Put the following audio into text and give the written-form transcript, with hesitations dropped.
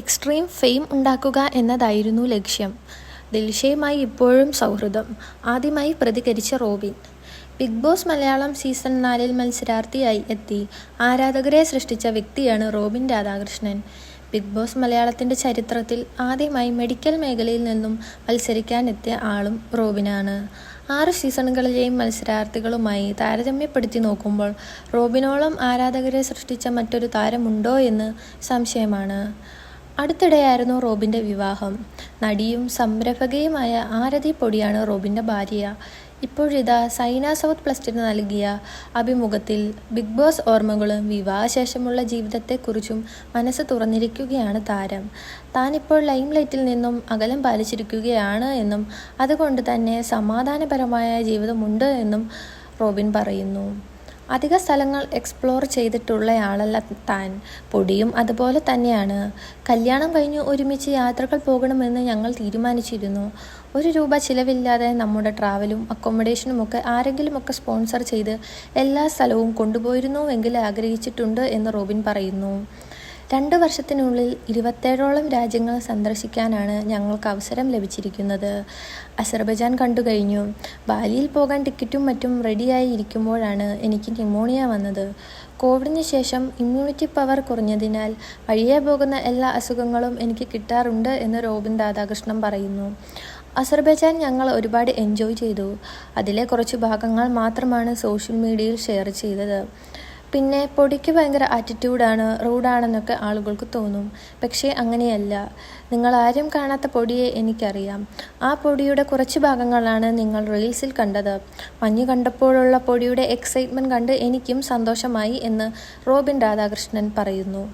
Extreme fame ഉണ്ടാക്കുക എന്നതായിരുന്നു ലക്ഷ്യം. ദിൽഷയുമായി ഇപ്പോഴും സൗഹൃദം. ആദ്യമായി പ്രതികരിച്ച Robin. Bigg Boss Malayalam season 4 മത്സരാർത്ഥിയായി എത്തി ആരാധകരെ സൃഷ്ടിച്ച വ്യക്തിയാണ് റോബിൻ രാധാകൃഷ്ണൻ. ബിഗ് ബോസ് മലയാളത്തിൻ്റെ ചരിത്രത്തിൽ ആദ്യമായി മെഡിക്കൽ മേഖലയിൽ നിന്നും മത്സരിക്കാനെത്തിയ ആളും റോബിനാണ്. 6 സീസണുകളിലെയും മത്സരാർത്ഥികളുമായി താരതമ്യപ്പെടുത്തി നോക്കുമ്പോൾ റോബിനോളം ആരാധകരെ സൃഷ്ടിച്ച മറ്റൊരു താരമുണ്ടോ എന്ന് സംശയമാണ്. അടുത്തിടെയായിരുന്നു റോബിൻ്റെ വിവാഹം. നടിയും സംരംഭകയുമായ ആരതി പൊടിയാണ് റോബിൻ്റെ ഭാര്യ. ഇപ്പോഴിതാ സൈന സൗത്ത് പ്ലസിന് നൽകിയ അഭിമുഖത്തിൽ ബിഗ് ബോസ് ഓർമ്മകളും വിവാഹശേഷമുള്ള ജീവിതത്തെക്കുറിച്ചും മനസ്സ് തുറന്നിരിക്കുകയാണ് താരം. താനിപ്പോൾ ലൈംലൈറ്റിൽ നിന്നും അകലം പാലിച്ചിരിക്കുകയാണ് എന്നും അതുകൊണ്ട് തന്നെ സമാധാനപരമായ ജീവിതമുണ്ട് എന്നും റോബിൻ പറയുന്നു. അധിക സ്ഥലങ്ങൾ എക്സ്പ്ലോർ ചെയ്തിട്ടുള്ളയാളല്ല താൻ. പൊടിയും അതുപോലെ തന്നെയാണ്. കല്യാണം കഴിഞ്ഞ് ഒരുമിച്ച് യാത്രകൾ പോകണമെന്ന് ഞങ്ങൾ തീരുമാനിച്ചിരുന്നു. ₹1 ചിലവില്ലാതെ നമ്മുടെ ട്രാവലും അക്കോമഡേഷനുമൊക്കെ ആരെങ്കിലുമൊക്കെ സ്പോൺസർ ചെയ്ത് എല്ലാ സ്ഥലവും കൊണ്ടുപോയിരുന്നുവെങ്കിൽ ആഗ്രഹിച്ചിട്ടുണ്ട് എന്ന് റോബിൻ പറയുന്നു. 2 വർഷത്തിനുള്ളിൽ 27ഓളം രാജ്യങ്ങൾ സന്ദർശിക്കാനാണ് ഞങ്ങൾക്ക് അവസരം ലഭിച്ചിരിക്കുന്നത്. അസർബൈജാൻ കണ്ടു കഴിഞ്ഞു. ബാലിയിൽ പോകാൻ ടിക്കറ്റും മറ്റും റെഡിയായി ഇരിക്കുമ്പോഴാണ് എനിക്ക് ന്യൂമോണിയ വന്നത്. കോവിഡിന് ശേഷം ഇമ്മ്യൂണിറ്റി പവർ കുറഞ്ഞതിനാൽ വഴിയെ പോകുന്ന എല്ലാ അസുഖങ്ങളും എനിക്ക് കിട്ടാറുണ്ട് എന്ന് റോബിൻ രാധാകൃഷ്ണൻ പറയുന്നു. അസർബൈജാൻ ഞങ്ങൾ ഒരുപാട് എൻജോയ് ചെയ്തു. അതിലെ കുറച്ച് ഭാഗങ്ങൾ മാത്രമാണ് സോഷ്യൽ മീഡിയയിൽ ഷെയർ ചെയ്തത്. പിന്നെ പൊടിക്ക് ഭയങ്കര ആറ്റിറ്റ്യൂഡാണ്, റൂഡാണെന്നൊക്കെ ആളുകൾക്ക് തോന്നും. പക്ഷേ അങ്ങനെയല്ല. നിങ്ങൾ ആരും കാണാത്ത പൊടിയെ എനിക്കറിയാം. ആ പൊടിയുടെ കുറച്ച് ഭാഗങ്ങളാണ് നിങ്ങൾ റീൽസിൽ കണ്ടത്. മഞ്ഞ് കണ്ടപ്പോഴുള്ള പൊടിയുടെ എക്സൈറ്റ്മെൻറ്റ് കണ്ട് എനിക്കും സന്തോഷമായി എന്ന് റോബിൻ രാധാകൃഷ്ണൻ പറയുന്നു.